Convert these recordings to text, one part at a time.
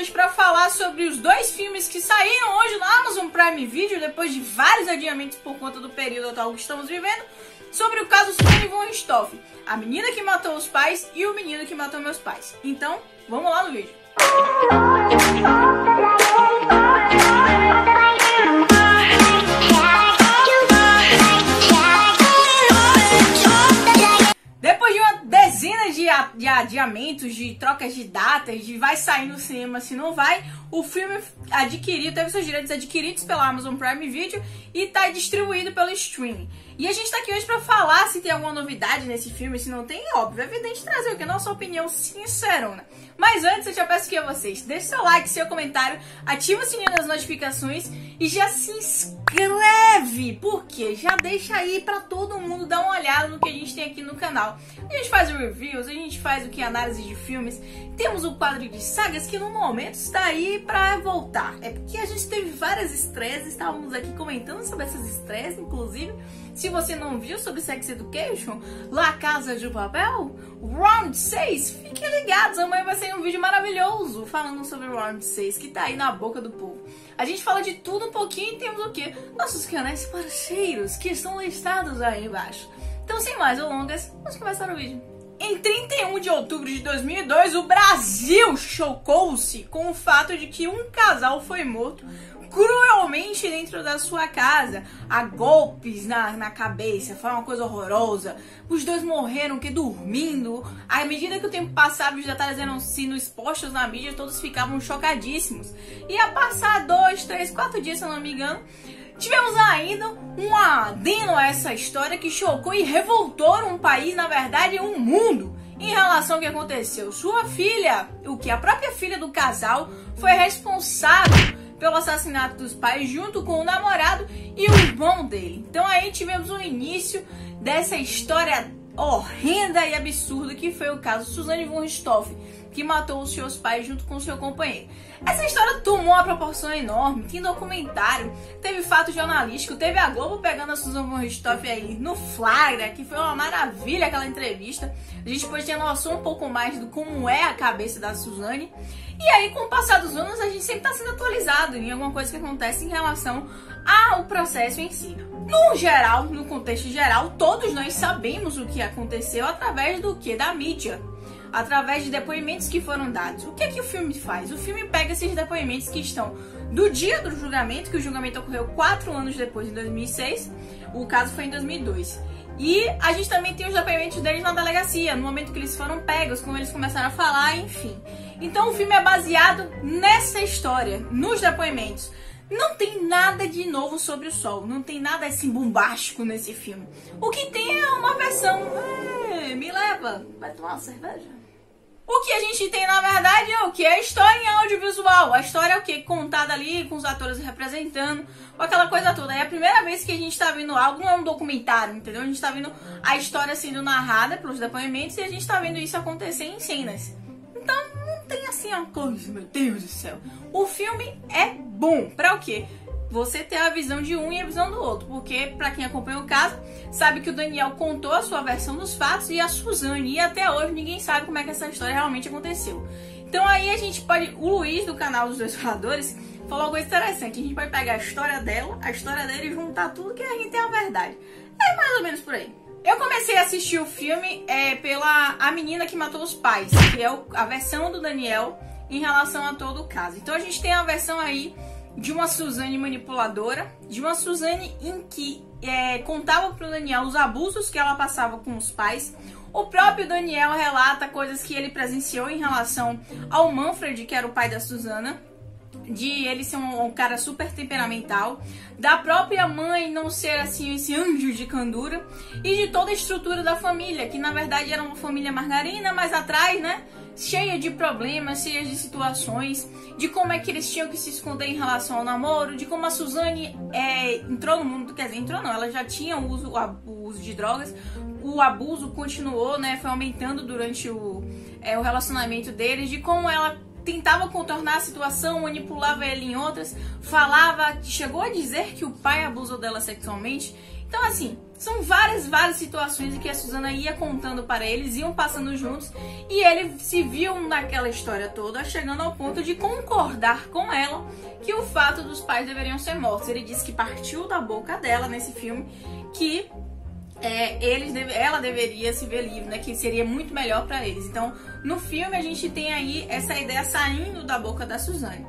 hoje para falar sobre os dois filmes que saíram hoje no Amazon Prime Video, depois de vários adiamentos por conta do período atual que estamos vivendo, sobre o caso Suzanne von Richthofen, a menina que matou os pais e o menino que matou meus pais. Então, vamos lá no vídeo. Depois de uma dezena de adiamentos, de trocas de datas, de vai sair no cinema se não vai, o filme teve seus direitos adquiridos pela Amazon Prime Video e está distribuído pelo streaming. E a gente está aqui hoje para falar se tem alguma novidade nesse filme, se não tem, óbvio, é evidente trazer o que? Nossa opinião sincerona. Mas antes eu já peço que a vocês deixem seu like, seu comentário, ativa o sininho das notificações e já se inscreve, porque já deixa aí para todo mundo dar uma olhada no que a gente tem aqui no canal. A gente faz reviews, a gente faz o que? Análise de filmes, temos o quadro de sagas que no momento está aí para voltar. É porque a gente teve várias estreias, estávamos aqui comentando sobre essas estreias, inclusive. Se você não viu sobre Sex Education, La Casa de Papel, Round 6, fiquem ligados, amanhã vai sair um vídeo maravilhoso falando sobre o Round 6, que tá aí na boca do povo. A gente fala de tudo um pouquinho e temos o quê? Nossos canais parceiros, que estão listados aí embaixo. Então, sem mais delongas, vamos começar o vídeo. Em 31 de outubro de 2002, o Brasil chocou-se com o fato de que um casal foi morto cruelmente dentro da sua casa, a golpes na cabeça. Foi uma coisa horrorosa. Os dois morreram dormindo. À medida que o tempo passava, os detalhes eram sendo expostos na mídia, todos ficavam chocadíssimos. E a passar 2, 3, 4 dias, se eu não me engano, tivemos ainda um adendo a essa história que chocou e revoltou um país, na verdade um mundo, em relação ao que aconteceu. Sua filha, a própria filha do casal, foi responsável pelo assassinato dos pais, junto com o namorado e o irmão dele. Então aí tivemos o início dessa história horrenda e absurda que foi o caso Suzanne von Richthofen, que matou os seus pais junto com o seu companheiro. Essa história tomou uma proporção enorme, tem documentário, teve fato jornalístico, teve a Globo pegando a Suzanne von Richthofen aí no flagra, que foi uma maravilha aquela entrevista. A gente pode ter noção um pouco mais do como é a cabeça da Suzanne. E aí, com o passar dos anos, a gente sempre está sendo atualizado em alguma coisa que acontece em relação ao processo em si. No geral, no contexto geral, todos nós sabemos o que aconteceu através do que? Da mídia. Através de depoimentos que foram dados. O que é que o filme faz? O filme pega esses depoimentos que estão do dia do julgamento, que o julgamento ocorreu 4 anos depois, em 2006. O caso foi em 2002. E a gente também tem os depoimentos deles na delegacia, no momento que eles foram pegos, como eles começaram a falar, enfim. Então o filme é baseado nessa história, nos depoimentos. Não tem nada de novo sobre o sol, não tem nada assim bombástico nesse filme. O que tem é uma versão, me leva, vai tomar uma cerveja? O que a gente tem, na verdade, é o que? A história em audiovisual. A história é o que? Contada ali, com os atores representando, com aquela coisa toda. É a primeira vez que a gente tá vendo algo, não é um documentário, entendeu? A gente tá vendo a história sendo narrada pelos depoimentos e a gente tá vendo isso acontecer em cenas. Então, não tem assim uma coisa, meu Deus do céu. O filme é bom. Pra o quê? Você ter a visão de um e a visão do outro. Porque, pra quem acompanha o caso, sabe que o Daniel contou a sua versão dos fatos e a Suzanne. E até hoje ninguém sabe como é que essa história realmente aconteceu. Então aí a gente pode... O Luiz, do canal dos Dois Faladores, falou uma coisa interessante. A gente pode pegar a história dela, a história dele e juntar tudo que a gente tem a verdade. É mais ou menos por aí. Eu comecei a assistir o filme pela A Menina que Matou os Pais, que é a versão do Daniel em relação a todo o caso. Então a gente tem a versão aí de uma Suzanne manipuladora, de uma Suzanne em que contava pro Daniel os abusos que ela passava com os pais. O próprio Daniel relata coisas que ele presenciou em relação ao Manfred, que era o pai da Susana, de ele ser um cara super temperamental, da própria mãe não ser assim esse anjo de candura, e de toda a estrutura da família, que na verdade era uma família margarina, mas atrás, né, cheia de problemas, cheia de situações, de como é que eles tinham que se esconder em relação ao namoro, de como a Suzanne entrou no mundo, quer dizer, entrou não, ela já tinha o uso de drogas, o abuso continuou, né, foi aumentando durante o relacionamento deles, de como ela tentava contornar a situação, manipulava ele em outras, falava, chegou a dizer que o pai abusou dela sexualmente. Então, assim, são várias situações em que a Susana ia contando para eles, iam passando juntos, e ele se viu naquela história toda, chegando ao ponto de concordar com ela que o fato dos pais deveriam ser mortos. Ele disse que partiu da boca dela nesse filme que ela deveria se ver livre, né? Que seria muito melhor para eles. Então, no filme a gente tem aí essa ideia saindo da boca da Suzane.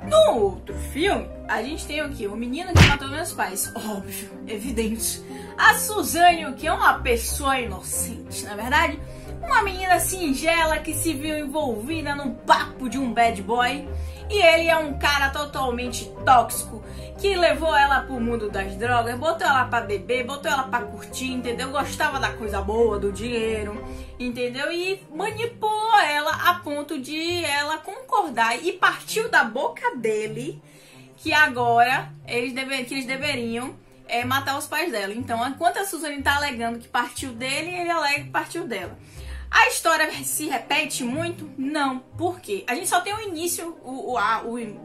No outro filme, a gente tem o quê? O menino que matou meus pais. Óbvio, evidente. A Suzane, o que é uma pessoa inocente, na verdade, uma menina singela que se viu envolvida no papo de um bad boy. E ele é um cara totalmente tóxico, que levou ela pro mundo das drogas, botou ela pra beber, botou ela pra curtir, entendeu? Gostava da coisa boa, do dinheiro, entendeu? E manipulou ela a ponto de ela concordar e partiu da boca dele que agora eles deveriam matar os pais dela. Então, enquanto a Suzane tá alegando que partiu dele, ele alega que partiu dela. A história se repete muito? Não. Por quê? A gente só tem o início, o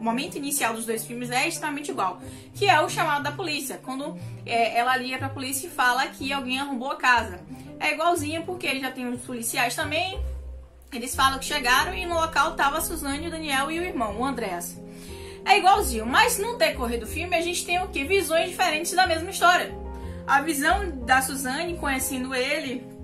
momento inicial dos dois filmes é extremamente igual, que é o chamado da polícia, quando ela liga pra polícia e fala que alguém arrombou a casa. É igualzinho porque ele já tem os policiais também, eles falam que chegaram e no local tava a Suzane, o Daniel e o irmão, o Andreas. É igualzinho, mas no decorrer do filme a gente tem o quê? Visões diferentes da mesma história. A visão da Suzane conhecendo ele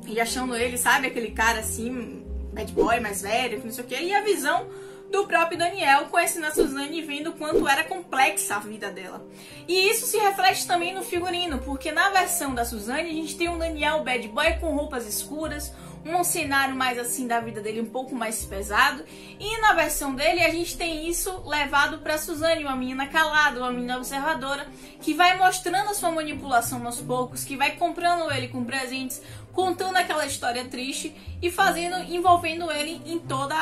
e achando ele, sabe, aquele cara assim, bad boy, mais velho, não sei o que. E a visão do próprio Daniel conhecendo a Suzane e vendo o quanto era complexa a vida dela. E isso se reflete também no figurino, porque na versão da Suzane a gente tem um Daniel bad boy com roupas escuras, um cenário mais assim da vida dele um pouco mais pesado, e na versão dele a gente tem isso levado pra Suzane, uma menina calada, uma menina observadora, que vai mostrando a sua manipulação aos poucos, que vai comprando ele com presentes, contando aquela história triste e envolvendo ele em toda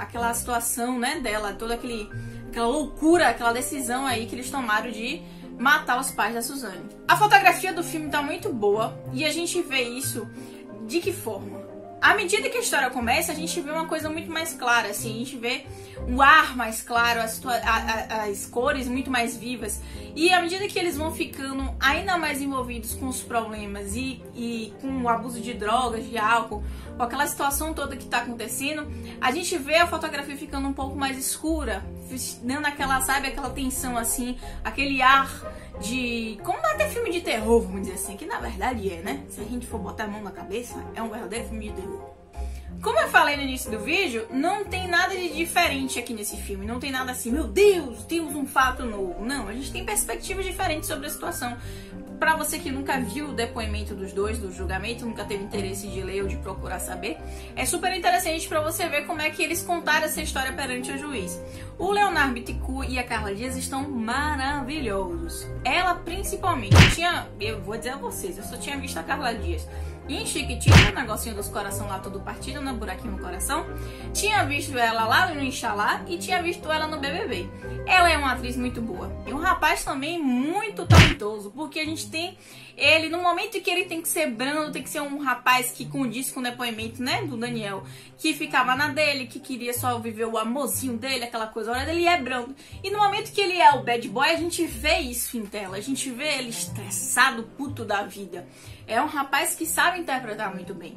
aquela situação, né, dela, toda aquela loucura, aquela decisão aí que eles tomaram de matar os pais da Suzane. A fotografia do filme tá muito boa e a gente vê isso de que forma? À medida que a história começa, a gente vê uma coisa muito mais clara, assim, a gente vê o ar mais claro, as cores muito mais vivas. E à medida que eles vão ficando ainda mais envolvidos com os problemas e com o abuso de drogas, de álcool, com aquela situação toda que tá acontecendo, a gente vê a fotografia ficando um pouco mais escura, dando aquela, sabe, aquela tensão assim, aquele ar de... como até filme de terror, vamos dizer assim, que na verdade né? Se a gente for botar a mão na cabeça, é um verdadeiro filme de terror. Como eu falei no início do vídeo, não tem nada de diferente aqui nesse filme. Não tem nada assim, meu Deus, temos um fato novo. Não, a gente tem perspectivas diferentes sobre a situação. Pra você que nunca viu o depoimento dos dois, do julgamento, nunca teve interesse de ler ou de procurar saber, é super interessante pra você ver como é que eles contaram essa história perante o juiz. O Leonardo Bittencourt e a Carla Dias estão maravilhosos. Ela principalmente, eu vou dizer a vocês, eu só tinha visto a Carla Dias em Chiquitita, o negocinho dos coração lá todo partido, né, buraquinho no coração. Tinha visto ela lá no Inxalá e tinha visto ela no BBB. Ela é uma atriz muito boa. E um rapaz também muito talentoso, porque a gente tem ele, no momento que ele tem que ser brando, tem que ser um rapaz que condiz com o depoimento, né, do Daniel, que ficava na dele, que queria só viver o amorzinho dele, aquela coisa, olha, ele é brando. E no momento que ele é o bad boy, a gente vê isso em tela, a gente vê ele estressado, puto da vida. É um rapaz que sabe interpretar muito bem.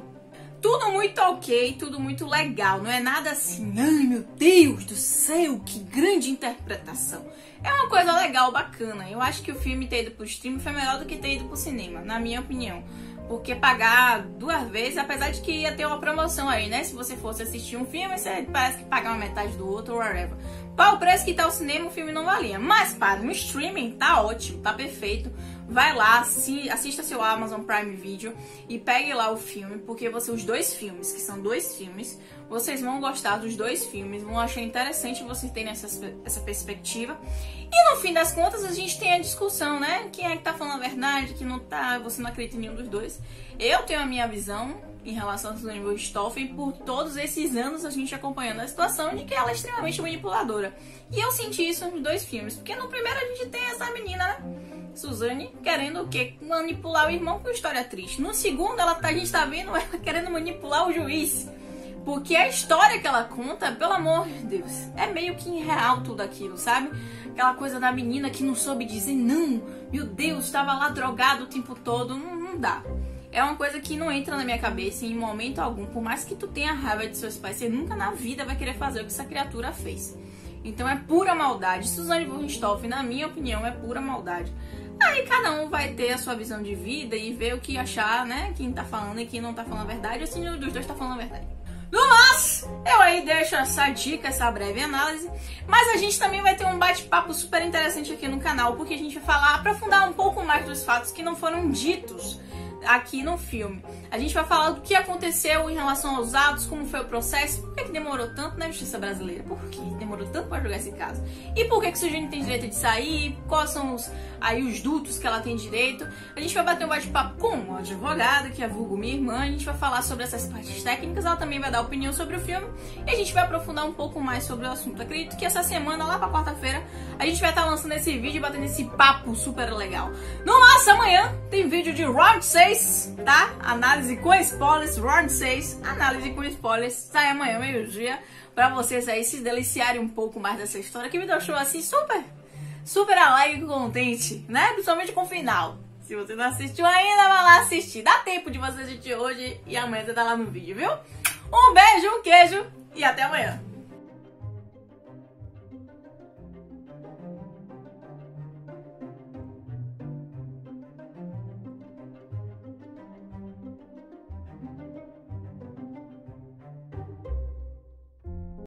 Tudo muito ok, tudo muito legal, não é nada assim, ai meu Deus do céu, que grande interpretação. É uma coisa legal, bacana. Eu acho que o filme ter ido pro stream foi melhor do que ter ido pro cinema, na minha opinião. Porque pagar 2 vezes, apesar de que ia ter uma promoção aí, né? Se você fosse assistir um filme, você parece que pagar uma metade do outro, whatever. Para o preço que tá o cinema, o filme não valia. Mas para um streaming, tá ótimo, tá perfeito. Vai lá, assista seu Amazon Prime Video e pegue lá o filme, porque os 2 filmes, que são 2 filmes, vocês vão gostar dos 2 filmes, vão achar interessante vocês terem essa perspectiva. E no fim das contas, a gente tem a discussão, né? Quem é que tá falando a verdade, quem não tá, você não acredita em nenhum dos dois. Eu tenho a minha visão em relação a Suzane von Richthofen, por todos esses anos a gente acompanhando a situação de que ela é extremamente manipuladora. E eu senti isso nos 2 filmes, porque no primeiro a gente tem essa menina, né? Suzane querendo o quê? Manipular o irmão com história triste. No segundo, a gente tá vendo ela querendo manipular o juiz Porque a história que ela conta, pelo amor de Deus, é meio que irreal tudo aquilo, sabe? Aquela coisa da menina que não soube dizer não, meu Deus, estava lá drogado o tempo todo, não dá. É uma coisa que não entra na minha cabeça em momento algum. Por mais que tu tenha raiva de seus pais, você nunca na vida vai querer fazer o que essa criatura fez. Então é pura maldade. Suzanne von Richthofen, na minha opinião, é pura maldade. Aí cada um vai ter a sua visão de vida e ver o que achar, né? Quem tá falando e quem não tá falando a verdade, ou se nenhum dos dois tá falando a verdade. No mais, eu aí deixo essa dica, essa breve análise. Mas a gente também vai ter um bate-papo super interessante aqui no canal, porque a gente vai falar, aprofundar um pouco mais dos fatos que não foram ditos aqui no filme. A gente vai falar do que aconteceu em relação aos atos, como foi o processo, por que demorou tanto na justiça brasileira, por que demorou tanto para julgar esse caso, e por que Suzane tem direito de sair, quais são os dutos que ela tem direito. A gente vai bater um bate-papo com uma advogada, que é vulgo minha irmã, a gente vai falar sobre essas partes técnicas, ela também vai dar opinião sobre o filme, e a gente vai aprofundar um pouco mais sobre o assunto. Acredito que essa semana, lá pra quarta-feira, a gente vai estar lançando esse vídeo e batendo esse papo super legal. No mais, amanhã tem vídeo de Round 6, tá? Análise com spoilers, Round 6, análise com spoilers, sai amanhã, meio-dia, pra vocês aí se deliciarem um pouco mais dessa história, que me deixou assim super alegre e contente, né? Principalmente com o final. Se você não assistiu ainda, vai lá assistir. Dá tempo de você assistir hoje e amanhã você tá lá no vídeo, viu? Um beijo, um queijo e até amanhã.